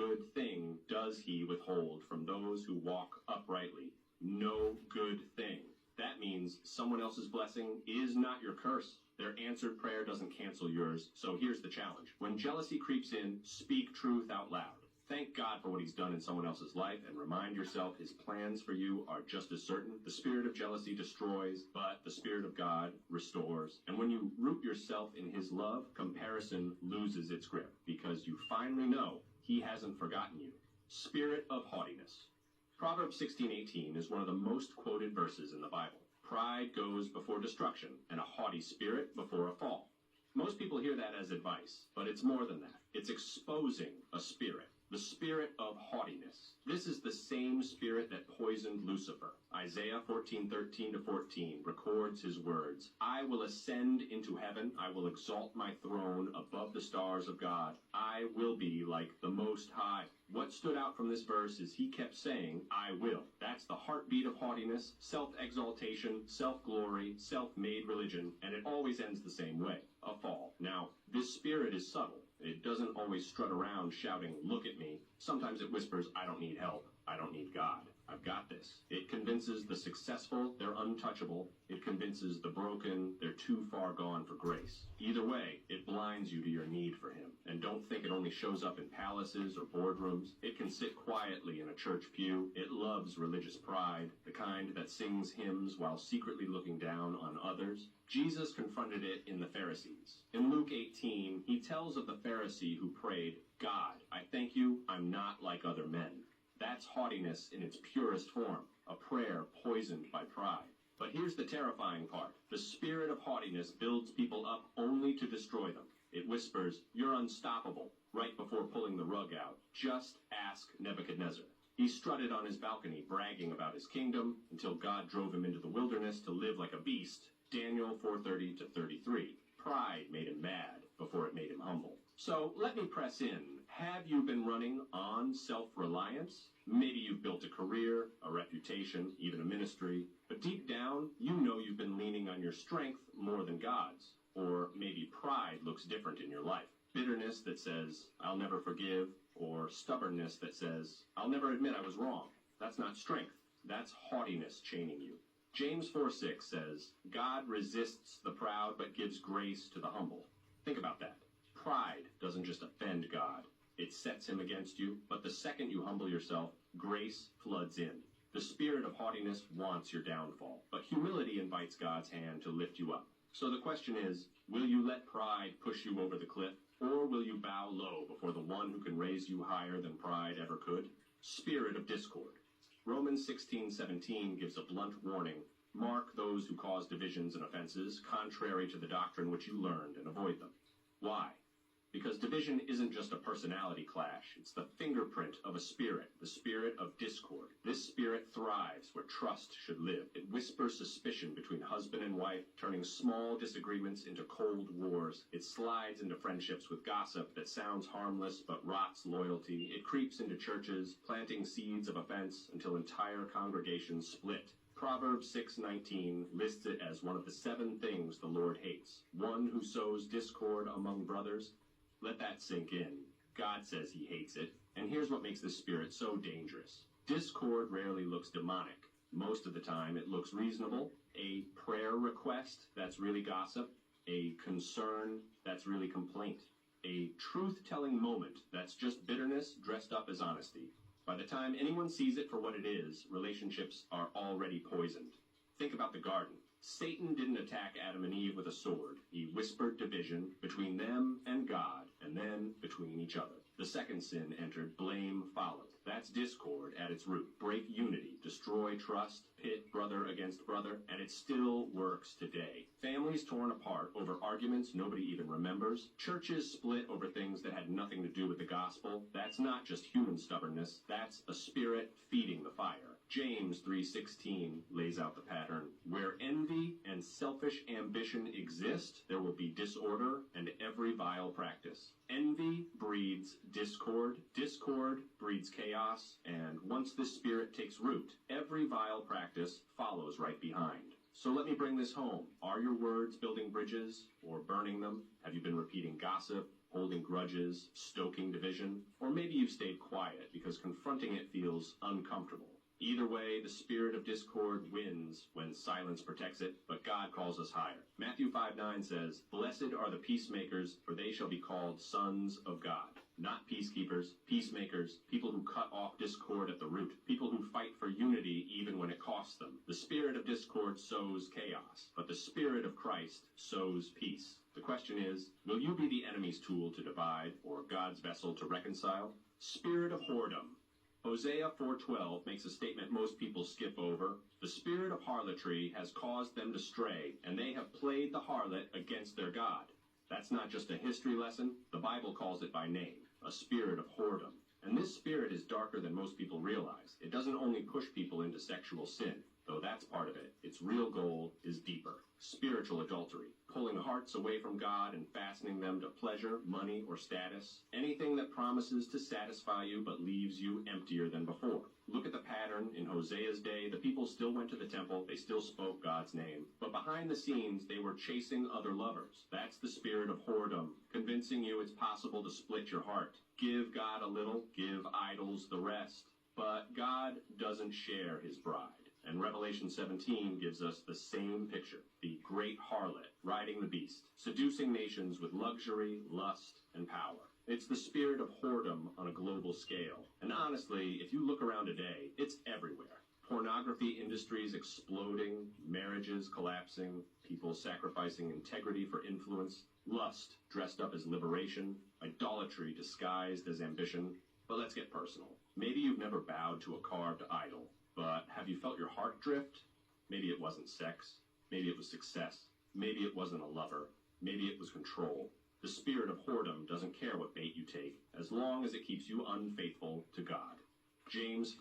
good thing does he withhold from those who walk uprightly. No good thing. That means someone else's blessing is not your curse. Their answered prayer doesn't cancel yours. So here's the challenge. When jealousy creeps in, speak truth out loud. Thank God for what he's done in someone else's life and remind yourself his plans for you are just as certain. The spirit of jealousy destroys, but the spirit of God restores. And when you root yourself in his love, comparison loses its grip because you finally know he hasn't forgotten you. Spirit of haughtiness. Proverbs 16:18 is one of the most quoted verses in the Bible. Pride goes before destruction and a haughty spirit before a fall. Most people hear that as advice, but it's more than that. It's exposing a spirit. The spirit of haughtiness. This is the same spirit that poisoned Lucifer. Isaiah 14:13-14 records his words. I will ascend into heaven. I will exalt my throne above the stars of God. I will be like the Most High. What stood out from this verse is he kept saying, I will. That's the heartbeat of haughtiness, self-exaltation, self-glory, self-made religion, and it always ends the same way, a fall. Now, this spirit is subtle. It doesn't always strut around shouting, look at me. Sometimes it whispers, I don't need help. I don't need God. I've got this. It convinces the successful they're untouchable. It convinces the broken they're too far gone for grace. Either way, it blinds you to your need for him. And don't think it only shows up in palaces or boardrooms. It can sit quietly in a church pew. It loves religious pride, the kind that sings hymns while secretly looking down on others. Jesus confronted it in the Pharisees. In Luke 18, he tells of the Pharisee who prayed, God, I thank you, I'm not like other men. That's haughtiness in its purest form, a prayer poisoned by pride. But here's the terrifying part. The spirit of haughtiness builds people up only to destroy them. It whispers, you're unstoppable, right before pulling the rug out. Just ask Nebuchadnezzar. He strutted on his balcony bragging about his kingdom until God drove him into the wilderness to live like a beast. Daniel 4:30-33. Pride made him mad before it made him humble. So let me press in. Have you been running on self-reliance? Maybe you've built a career, a reputation, even a ministry, but deep down, you know you've been leaning on your strength more than God's. Or maybe pride looks different in your life. Bitterness that says, I'll never forgive, or stubbornness that says, I'll never admit I was wrong. That's not strength. That's haughtiness chaining you. James 4:6 says, God resists the proud but gives grace to the humble. Think about that. Pride doesn't just offend God. It sets him against you, but the second you humble yourself, grace floods in. The spirit of haughtiness wants your downfall, but humility invites God's hand to lift you up. So the question is, will you let pride push you over the cliff, or will you bow low before the one who can raise you higher than pride ever could? Spirit of discord. Romans 16:17 gives a blunt warning. Mark those who cause divisions and offenses, contrary to the doctrine which you learned, and avoid them. Why? Because division isn't just a personality clash. It's the fingerprint of a spirit, the spirit of discord. This spirit thrives where trust should live. It whispers suspicion between husband and wife, turning small disagreements into cold wars. It slides into friendships with gossip that sounds harmless but rots loyalty. It creeps into churches, planting seeds of offense until entire congregations split. Proverbs 6:19 lists it as one of the 7 things the Lord hates. One who sows discord among brothers. Let that sink in. God says he hates it. And here's what makes this spirit so dangerous. Discord rarely looks demonic. Most of the time it looks reasonable. A prayer request, that's really gossip. A concern, that's really complaint. A truth-telling moment, that's just bitterness dressed up as honesty. By the time anyone sees it for what it is, relationships are already poisoned. Think about the garden. Satan didn't attack Adam and Eve with a sword. He whispered division between them and God, and then between each other. The second sin entered, blame followed. That's discord at its root. Break unity, destroy trust, pit brother against brother, and it still works today. Families torn apart over arguments nobody even remembers. Churches split over things that had nothing to do with the gospel. That's not just human stubbornness. That's a spirit feeding the fire. James 3:16 lays out the pattern. Where envy and selfish ambition exist, there will be disorder and every vile practice. Envy breeds discord. Discord breeds chaos. And once this spirit takes root, every vile practice follows right behind. So let me bring this home. Are your words building bridges or burning them? Have you been repeating gossip holding grudges, stoking division, or maybe you've stayed quiet because confronting it feels uncomfortable. Either way, the spirit of discord wins when silence protects it, but God calls us higher. Matthew 5:9 says, "Blessed are the peacemakers, for they shall be called sons of God." Not peacekeepers, peacemakers, people who cut off discord at the root, people who fight for unity even when it costs them. The spirit of discord sows chaos, but the spirit of Christ sows peace. The question is, will you be the enemy's tool to divide or God's vessel to reconcile? Spirit of whoredom. Hosea 4:12 makes a statement most people skip over. The spirit of harlotry has caused them to stray, and they have played the harlot against their God. That's not just a history lesson. The Bible calls it by name, a spirit of whoredom. And this spirit is darker than most people realize. It doesn't only push people into sexual sin, though that's part of it. Its real goal is deeper. Spiritual adultery, pulling hearts away from God and fastening them to pleasure, money, or status. Anything that promises to satisfy you but leaves you emptier than before. Look at the pattern in Hosea's day. The people still went to the temple. They still spoke God's name. But behind the scenes, they were chasing other lovers. That's the spirit of whoredom, convincing you it's possible to split your heart. Give God a little, give idols the rest. But God doesn't share his bride. And Revelation 17 gives us the same picture. The great harlot riding the beast, seducing nations with luxury, lust, and power. It's the spirit of whoredom on a global scale. And honestly, if you look around today, it's everywhere. Pornography industries exploding, marriages collapsing, people sacrificing integrity for influence, lust dressed up as liberation, idolatry disguised as ambition. But let's get personal. Maybe you've never bowed to a carved idol. But have you felt your heart drift? Maybe it wasn't sex. Maybe it was success. Maybe it wasn't a lover. Maybe it was control. The spirit of whoredom doesn't care what bait you take, as long as it keeps you unfaithful to God. James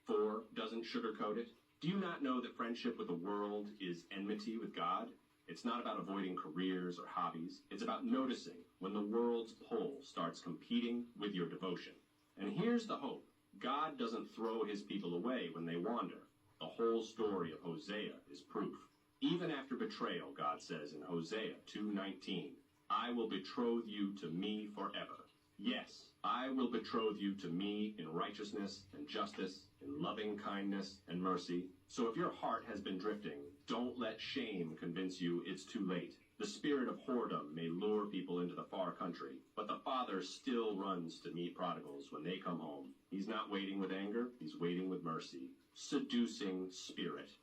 4 doesn't sugarcoat it. Do you not know that friendship with the world is enmity with God? It's not about avoiding careers or hobbies. It's about noticing when the world's pull starts competing with your devotion. And here's the hope. God doesn't throw his people away when they wander. The whole story of Hosea is proof. Even after betrayal, God says in Hosea 2:19, "I will betroth you to me forever." Yes, I will betroth you to me in righteousness and justice, in loving kindness and mercy. So if your heart has been drifting, don't let shame convince you it's too late. The spirit of whoredom may lure people into the far country, but the Father still runs to meet prodigals when they come home. He's not waiting with anger, he's waiting with mercy. Seducing spirit.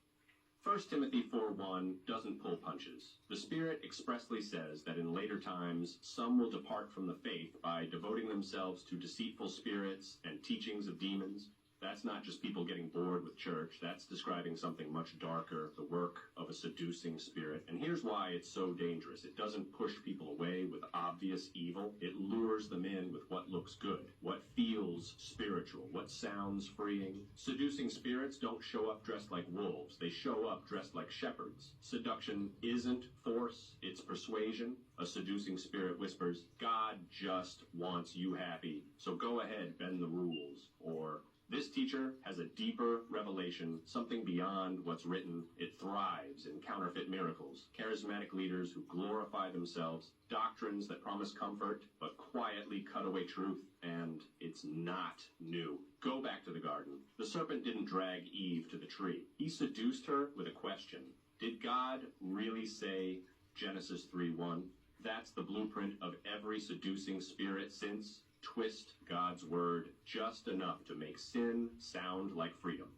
1 Timothy 4:1 doesn't pull punches. The Spirit expressly says that in later times, some will depart from the faith by devoting themselves to deceitful spirits and teachings of demons. That's not just people getting bored with church. That's describing something much darker, the work of a seducing spirit. And here's why it's so dangerous. It doesn't push people away with obvious evil. It lures them in with what looks good, what feels spiritual, what sounds freeing. Seducing spirits don't show up dressed like wolves. They show up dressed like shepherds. Seduction isn't force, it's persuasion. A seducing spirit whispers, "God just wants you happy, so go ahead, bend the rules." Or, "This teacher has a deeper revelation, something beyond what's written. It thrives in counterfeit miracles." Charismatic leaders who glorify themselves, doctrines that promise comfort, but quietly cut away truth, and it's not new. Go back to the garden. The serpent didn't drag Eve to the tree. He seduced her with a question. Did God really say Genesis 3:1? That's the blueprint of every seducing spirit since. Twist God's word just enough to make sin sound like freedom.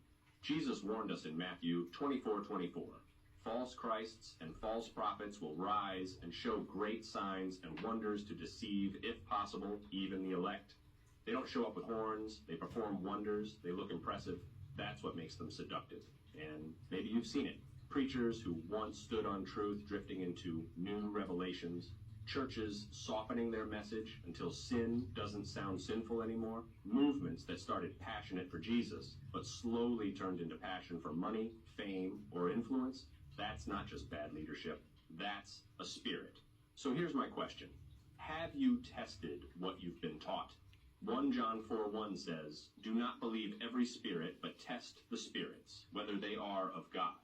Jesus warned us in Matthew 24:24. False Christs and false prophets will rise and show great signs and wonders to deceive, if possible, even the elect. They don't show up with horns. They perform wonders. They look impressive. That's what makes them seductive. And maybe you've seen it. Preachers who once stood on truth drifting into new revelations. Churches softening their message until sin doesn't sound sinful anymore. Movements that started passionate for Jesus, but slowly turned into passion for money, fame, or influence. That's not just bad leadership. That's a spirit. So here's my question. Have you tested what you've been taught? 1 John 4:1 says, "Do not believe every spirit, but test the spirits, whether they are of God."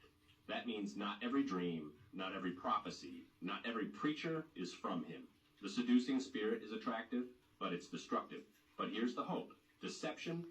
That means not every dream, not every prophecy, not every preacher is from him. The seducing spirit is attractive, but it's destructive. But here's the hope. Deception